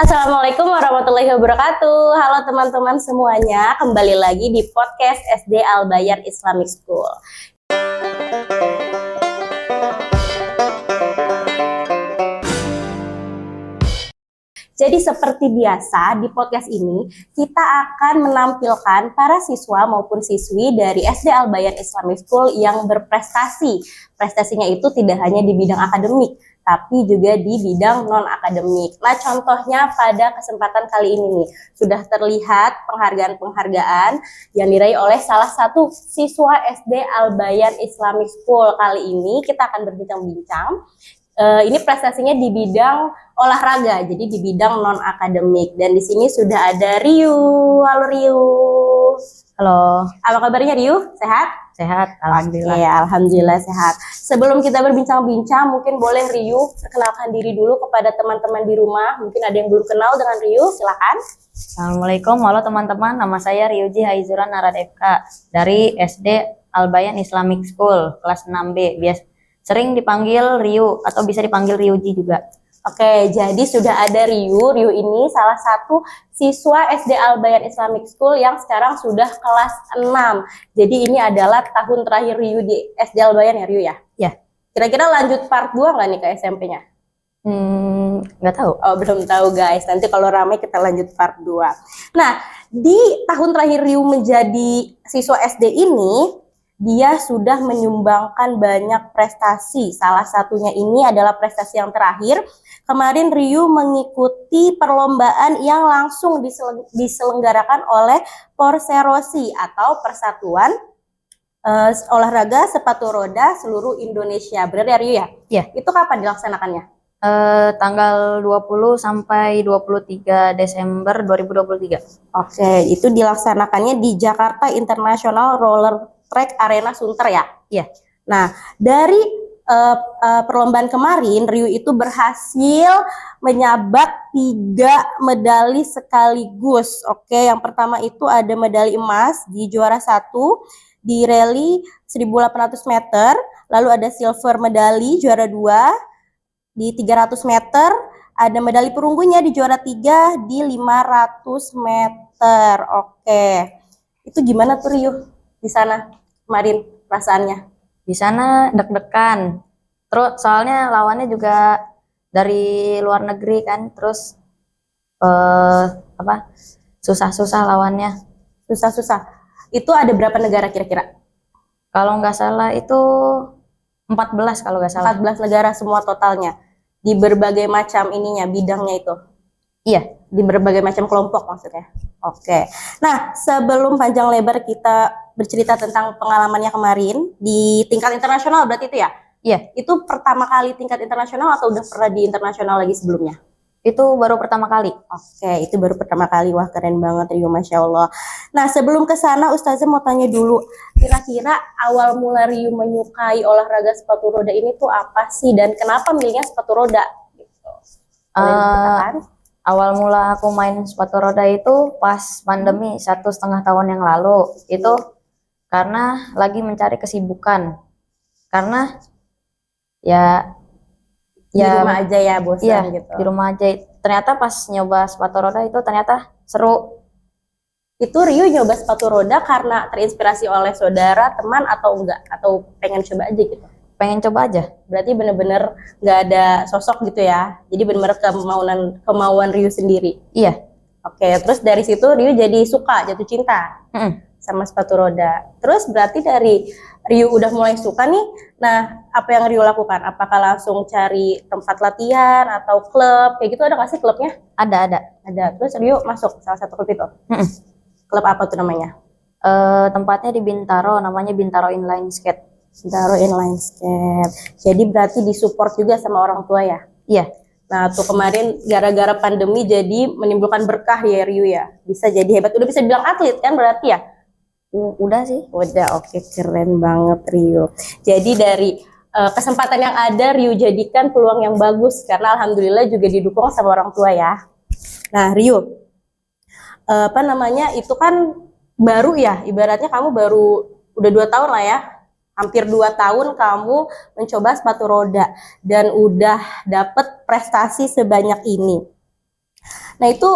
Assalamualaikum warahmatullahi wabarakatuh. Halo teman-teman semuanya, kembali lagi di podcast SD Al Bayan Islamic School. Jadi seperti biasa di podcast ini kita akan menampilkan para siswa maupun siswi dari SD Al Bayan Islamic School yang berprestasi. Prestasinya itu tidak hanya di bidang akademik, tapi juga di bidang non-akademik. Nah, contohnya pada kesempatan kali ini nih, sudah terlihat penghargaan-penghargaan yang diraih oleh salah satu siswa SD Al Bayan Islamic School. Kali ini kita akan berbincang-bincang. Ini prestasinya di bidang olahraga, jadi di bidang non-akademik. Dan di sini sudah ada Riu. Halo Riu. Halo. Apa kabarnya Riu? Sehat? Sehat, alhamdulillah. Oke, alhamdulillah sehat. Sebelum kita berbincang-bincang, mungkin boleh Riu perkenalkan diri dulu kepada teman-teman di rumah. Mungkin ada yang belum kenal dengan Riu, silakan. Assalamualaikum, halo teman-teman. Nama saya Ryuji Haizuran Naradefka dari SD Al Bayan Islamic School kelas 6B. Sering dipanggil Riu atau bisa dipanggil Ryuji juga. Oke, jadi sudah ada Riu. Riu ini salah satu siswa SD Al Bayan Islamic School yang sekarang sudah kelas 6. Jadi ini adalah tahun terakhir Riu di SD Al Bayan ya, Riu ya? Ya. Kira-kira lanjut part 2 nggak nih ke SMP-nya? Nggak tahu. Oh, belum tahu guys. Nanti kalau ramai kita lanjut part 2. Nah, di tahun terakhir Riu menjadi siswa SD ini, dia sudah menyumbangkan banyak prestasi. Salah satunya ini adalah prestasi yang terakhir. Kemarin Riu mengikuti perlombaan yang langsung diselenggarakan oleh Porserosi atau Persatuan Olahraga Sepatu Roda Seluruh Indonesia. Benar ya Riu ya? Iya. Itu kapan dilaksanakannya? Tanggal 20 sampai 23 Desember 2023. Oke, itu dilaksanakannya di Jakarta International Roller Track Arena Sunter ya? Iya. Nah, dari perlombaan kemarin, Riu itu berhasil menyabat 3 medali sekaligus. Oke, yang pertama itu ada medali emas di juara 1 di rally 1800 meter. Lalu ada silver medali juara 2 di 300 meter. Ada medali perunggunya di juara 3 di 500 meter. Oke, itu gimana tuh Riu di sana kemarin perasaannya? Di sana deg-degan. Terus soalnya lawannya juga dari luar negeri kan, terus susah-susah lawannya. Susah-susah. Itu ada berapa negara kira-kira? Kalau nggak salah itu 14 kalau nggak salah. 14 negara semua totalnya. Di berbagai macam ininya, bidangnya itu. Iya, di berbagai macam kelompok maksudnya. Oke. Nah, sebelum panjang lebar kita bercerita tentang pengalamannya kemarin di tingkat internasional berarti itu ya? Iya. Itu pertama kali tingkat internasional atau udah pernah di internasional lagi sebelumnya? Itu baru pertama kali. Oke, itu baru pertama kali. Wah, keren banget Rio, Masya Allah. Nah, sebelum ke sana Ustazah mau tanya dulu, kira-kira awal mula Rio menyukai olahraga sepatu roda ini tuh apa sih? Dan kenapa milihnya sepatu roda? Gitu. Boleh diceritakan? Awal mula aku main sepatu roda itu pas pandemi 1,5 tahun yang lalu. Itu karena lagi mencari kesibukan. Karena di rumah aja ya, bosan iya, gitu. Di rumah aja. Ternyata pas nyoba sepatu roda itu ternyata seru. Itu Rio nyoba sepatu roda karena terinspirasi oleh saudara, teman atau enggak? Atau pengen coba aja gitu? Pengen coba aja. Berarti bener-bener nggak ada sosok gitu ya? Jadi bener-bener kemauan Rio sendiri? Iya. Oke, terus dari situ Rio jadi suka, jatuh cinta sama sepatu roda. Terus berarti dari Rio udah mulai suka nih, nah apa yang Rio lakukan? Apakah langsung cari tempat latihan atau klub? Kayak gitu ada nggak sih klubnya? Ada. Terus Rio masuk salah satu klub itu? Klub apa tuh namanya? Tempatnya di Bintaro, namanya Bintaro Inline Skate. Bintaro Inline Skate. Jadi berarti disupport juga sama orang tua ya? Iya. Nah tuh kemarin gara-gara pandemi jadi menimbulkan berkah ya Rio ya? Bisa jadi hebat, udah bisa bilang atlet kan berarti ya? Udah sih. Udah, oke, keren banget Rio. Jadi dari kesempatan yang ada Rio jadikan peluang yang bagus karena alhamdulillah juga didukung sama orang tua ya. Nah Rio, itu kan baru ya, ibaratnya kamu baru udah 2 tahun lah ya, hampir 2 tahun kamu mencoba sepatu roda dan udah dapet prestasi sebanyak ini. Nah itu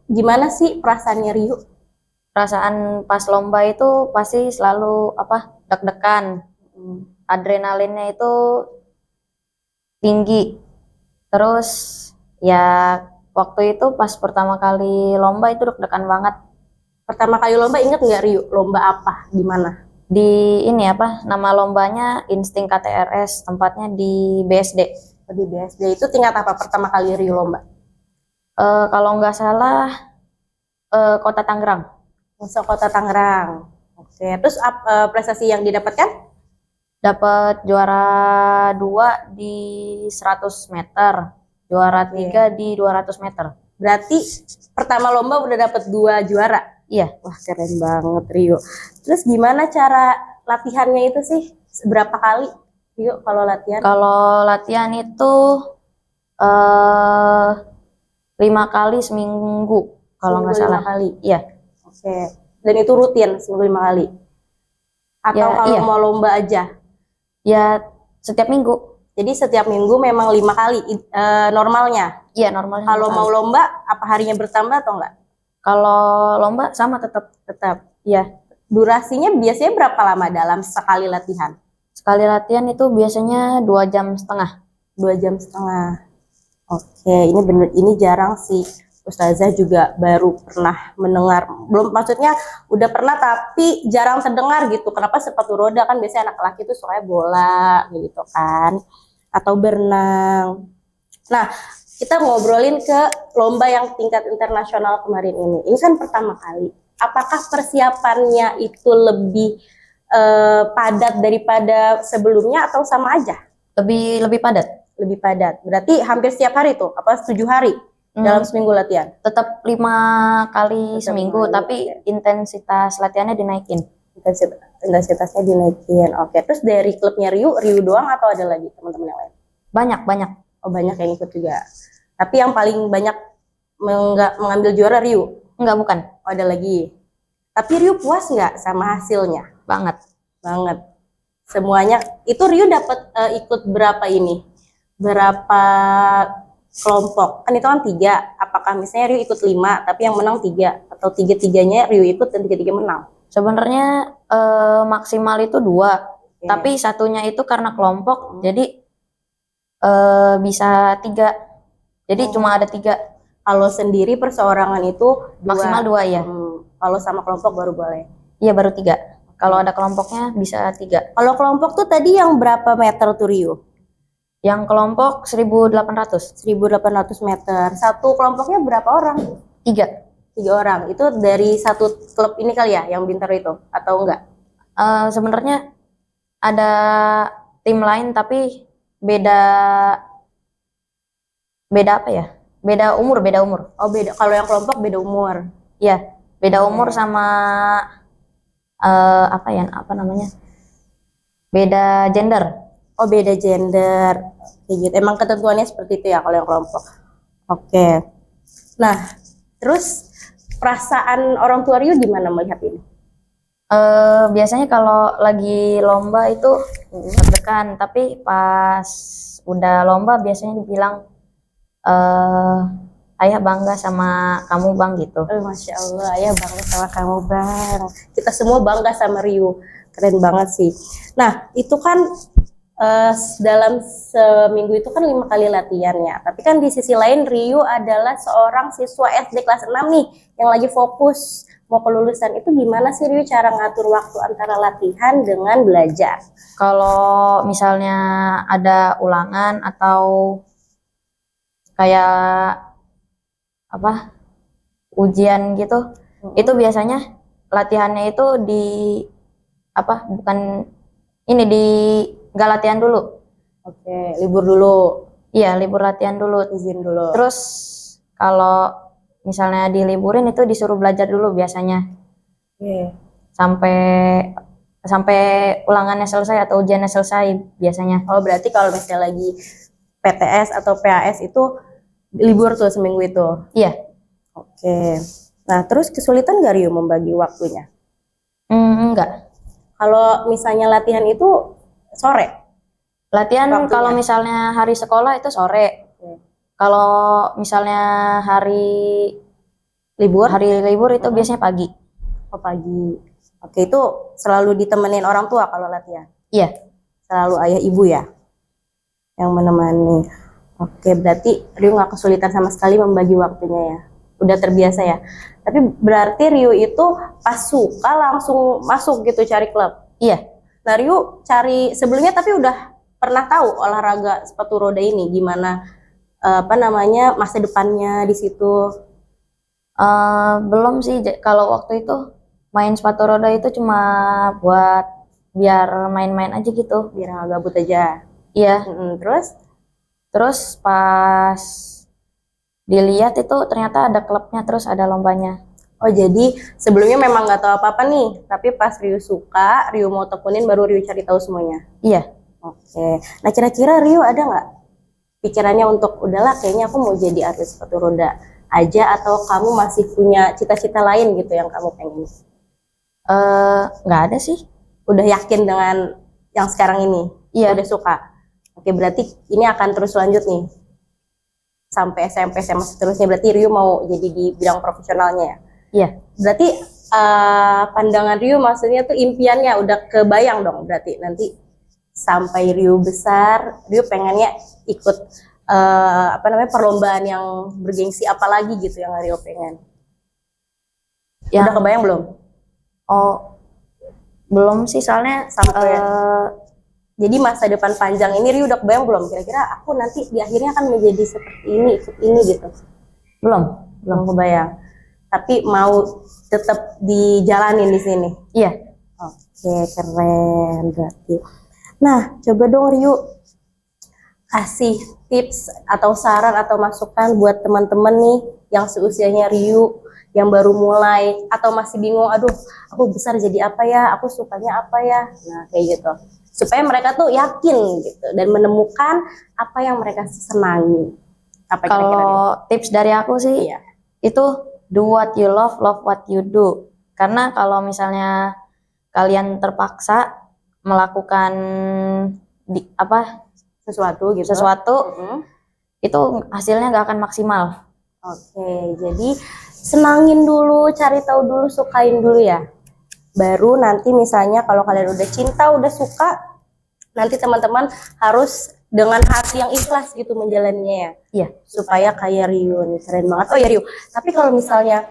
gimana sih perasaannya Rio? Perasaan pas lomba itu pasti selalu deg-degan, adrenalinnya itu tinggi. Terus ya waktu itu pas pertama kali lomba itu deg-degan banget. Pertama kali lomba inget nggak Rio? Lomba apa? Di mana? Di ini nama lombanya Insting KTRS, tempatnya di BSD. Di BSD itu tingkat apa pertama kali Rio lomba? Kalau nggak salah Kota Tangerang. Masuk Kota Tangerang. Oke, terus prestasi yang didapatkan? Dapat juara 2 di 100 meter, juara 3 di 200 meter. Berarti pertama lomba udah dapat 2 juara. Iya. Wah keren banget Rio. Terus gimana cara latihannya itu sih? Berapa kali Rio kalau latihan? Kalau latihan itu 5 kali seminggu kalau nggak salah. 5 kali. Iya. Oke. Dan itu rutin seminggu 5 kali. Atau Ya, kalau iya. mau lomba aja? Ya setiap minggu. Jadi setiap minggu memang 5 kali normalnya. Iya normalnya. Kalau mau lomba apa harinya bertambah atau enggak? Kalau lomba sama tetap. Iya. Durasinya biasanya berapa lama dalam sekali latihan? Sekali latihan itu biasanya 2,5 jam. 2,5 jam. Oke, ini bener, ini jarang sih. Ustazah juga baru pernah mendengar, belum maksudnya udah pernah tapi jarang terdengar gitu. Kenapa sepatu roda kan biasanya anak laki itu sukanya bola gitu kan, atau berenang. Nah, kita ngobrolin ke lomba yang tingkat internasional kemarin ini. Ini kan pertama kali. Apakah persiapannya itu lebih padat daripada sebelumnya atau sama aja? Lebih padat. Lebih padat. Berarti hampir setiap hari tuh, apa 7 hari dalam seminggu latihan? Tetap 5 kali seminggu, tapi intensitas latihannya dinaikin. Intensitasnya dinaikin. Oke. Terus dari klubnya Rio doang atau ada lagi teman-teman yang lain? Banyak. Oh banyak yang ikut juga. Tapi yang paling banyak mengambil juara Rio? Enggak, bukan. Oh, ada lagi. Tapi Rio puas nggak sama hasilnya? Banget. Semuanya. Itu Rio dapat ikut berapa ini? Berapa kelompok? Kan itu kan 3. Apakah misalnya Rio ikut 5, tapi yang menang 3? Atau 3-3-nya Rio ikut dan 3-3 menang? Sebenarnya maksimal itu 2. Tapi satunya itu karena kelompok, jadi bisa 3. Jadi cuma ada 3. Kalau sendiri perseorangan itu 2. Maksimal 2 ya. Kalau sama kelompok baru boleh. Iya, baru 3. Kalau ada kelompoknya bisa 3. Kalau kelompok tuh tadi yang berapa meter tuh Rio? Yang kelompok 1.800. 1.800 meter. Satu kelompoknya berapa orang? 3. 3 orang. Itu dari satu klub ini kali ya, yang Bintaro itu? Atau enggak? Sebenarnya ada tim lain tapi beda apa ya? Beda umur. Oh beda. Kalau yang kelompok beda umur. Iya, beda umur sama apa namanya? Beda gender. Oh beda gender. Kayak gitu. Emang ketentuannya seperti itu ya kalau yang kelompok. Oke. Nah, terus perasaan orang tua Rio gimana melihat ini? Biasanya kalau lagi lomba itu deg-degan, tapi pas udah lomba biasanya dibilang ayah bangga sama kamu bang gitu. Masya Allah, ayah bangga sama kamu bang. Kita semua bangga sama Rio. Keren banget sih. Nah, itu kan dalam seminggu itu kan 5 kali latihannya. Tapi kan di sisi lain Rio adalah seorang siswa SD kelas 6 nih yang lagi fokus mau kelulusan. Itu gimana sih Rio cara ngatur waktu antara latihan dengan belajar? Kalau misalnya ada ulangan atau kayak ujian gitu, itu biasanya latihannya itu nggak latihan dulu. Oke, libur dulu. Iya, libur latihan dulu, izin dulu. Terus kalau misalnya diliburin itu disuruh belajar dulu biasanya. Oke. Sampai ulangannya selesai atau ujiannya selesai biasanya. Oh, berarti kalau misalnya lagi PTS atau PAS itu libur tuh seminggu itu? Iya. Oke. Nah, terus kesulitan nggak Rio membagi waktunya? Enggak. Kalau misalnya latihan itu sore? Latihan waktunya? Kalau misalnya hari sekolah itu sore. Kalau misalnya Libur? hari libur itu biasanya pagi. Oh, pagi. Oke, itu selalu ditemenin orang tua kalau latihan? Iya. Selalu ayah ibu ya yang menemani. Oke, berarti Rio nggak kesulitan sama sekali membagi waktunya ya. Udah terbiasa ya. Tapi berarti Rio itu pas suka langsung masuk gitu cari klub. Iya. Nah, Rio cari sebelumnya tapi udah pernah tahu olahraga sepatu roda ini gimana apa namanya masa depannya di situ. Belum sih. Kalau waktu itu main sepatu roda itu cuma buat biar main-main aja gitu. Biar nggak gabut aja. Iya. Terus Pas dilihat itu ternyata ada klubnya, terus ada lombanya. oh, jadi sebelumnya memang nggak tahu apa-apa nih, tapi pas Rio suka, Rio mau tekunin baru Rio cari tahu semuanya. Iya. Oke. Nah, kira-kira Rio ada nggak pikirannya untuk udahlah kayaknya aku mau jadi atlet sepatu roda aja, atau kamu masih punya cita-cita lain gitu yang kamu pengen? Nggak ada sih. Udah yakin dengan yang sekarang ini? Iya. Udah suka? Oke, berarti ini akan terus lanjut nih sampai SMP, SMA seterusnya. Berarti Rio mau jadi di bidang profesionalnya ya? Iya. Berarti pandangan Rio maksudnya tuh impiannya udah kebayang dong, berarti nanti sampai Rio besar, Rio pengennya ikut apa namanya perlombaan yang bergengsi apa lagi gitu yang Rio pengen. Udah kebayang belum? Oh, belum sih soalnya Sampai jadi masa depan panjang ini Rio udah kebayang belum? Kira-kira aku nanti di akhirnya akan menjadi seperti ini, ikut ini gitu. Belum kebayang. Tapi mau tetap dijalanin di sini. Iya. Oke, keren berarti. Nah, coba dong Rio kasih tips atau saran atau masukan buat teman-teman nih yang seusianya Rio, yang baru mulai atau masih bingung, aduh aku besar jadi apa ya, aku sukanya apa ya. Nah, kayak gitu. Supaya mereka tuh yakin gitu dan menemukan apa yang mereka senangi. Apa kira-kira? Kalau tips dari aku sih, Iya. itu do what you love, love what you do. Karena kalau misalnya kalian terpaksa melakukan Sesuatu gitu. itu hasilnya nggak akan maksimal. Oke, jadi senangin dulu, cari tahu dulu, sukain dulu ya. Baru nanti misalnya kalau kalian udah cinta, udah suka, nanti teman-teman harus dengan hati yang ikhlas gitu menjalaninya ya. Iya. Supaya kayak Rio nih, keren banget. Oh ya Rio, tapi kalau misalnya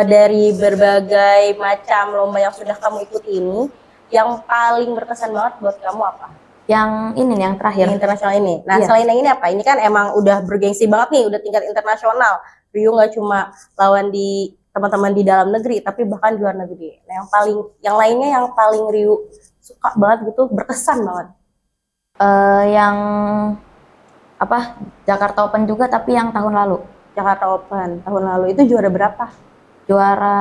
dari berbagai macam lomba yang sudah kamu ikuti ini, yang paling berkesan banget buat kamu apa? Yang ini nih, yang terakhir. Yang internasional ini. Nah, Iya. selain yang ini apa? Ini kan emang udah bergengsi banget nih, udah tingkat internasional. Rio nggak cuma lawan di teman-teman di dalam negeri, tapi bahkan di luar negeri. Nah, yang lainnya yang paling Rio suka banget gitu, berkesan banget. Yang Jakarta Open juga, tapi yang tahun lalu. Jakarta Open tahun lalu itu juara berapa? Juara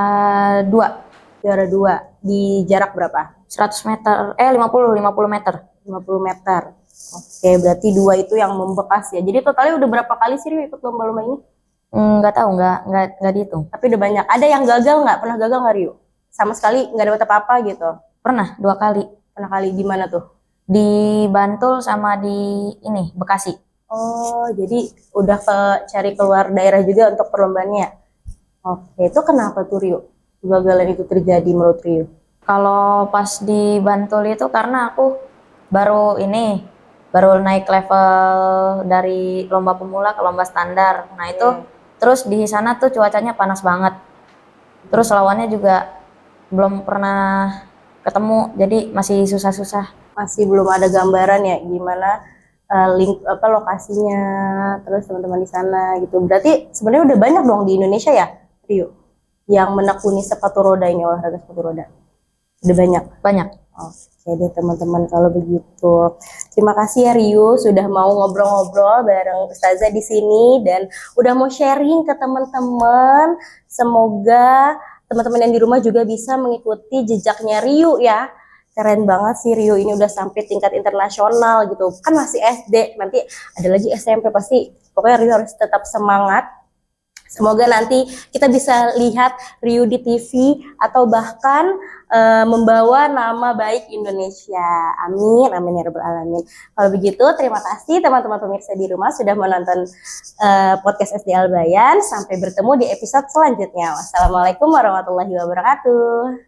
2. Juara 2 di jarak berapa? 100 meter, 50 meter. 50 meter. Oke, berarti 2 itu yang membekas ya. Jadi totalnya udah berapa kali sih Rio ikut lomba-lomba ini? Nggak tahu, nggak dihitung. Tapi udah banyak. Ada yang gagal nggak? Pernah gagal nggak Rio? Sama sekali nggak dapat apa-apa gitu? Pernah 2 kali. Pernah kali di mana tuh? Di Bantul sama di ini Bekasi. Oh, jadi udah cari keluar daerah juga untuk perlombaannya. Oke, itu kenapa tuh Rio? Kegagalan itu terjadi menurut Rio? Kalau pas di Bantul itu karena aku baru naik level dari lomba pemula ke lomba standar. Nah itu terus di sana tuh cuacanya panas banget. Terus lawannya juga belum pernah ketemu, jadi masih susah-susah. Masih belum ada gambaran ya gimana lokasinya, terus teman-teman di sana gitu. Berarti sebenarnya udah banyak dong di Indonesia ya, Rio, yang menekuni sepatu roda ini, olahraga sepatu roda. Udah banyak. Banyak. Oke deh teman-teman kalau begitu. Terima kasih ya Rio sudah mau ngobrol-ngobrol bareng Ustazah di sini dan udah mau sharing ke teman-teman. Semoga teman-teman yang di rumah juga bisa mengikuti jejaknya Rio ya. Keren banget sih Rio ini udah sampai tingkat internasional gitu. Kan masih SD, nanti ada lagi SMP pasti. Pokoknya Rio harus tetap semangat Semoga nanti kita bisa lihat Ryu di TV atau bahkan membawa nama baik Indonesia. Amin, amin ya rabbal alamin. Kalau begitu, terima kasih teman-teman pemirsa di rumah sudah menonton podcast SD Al Bayan. Sampai bertemu di episode selanjutnya. Wassalamualaikum warahmatullahi wabarakatuh.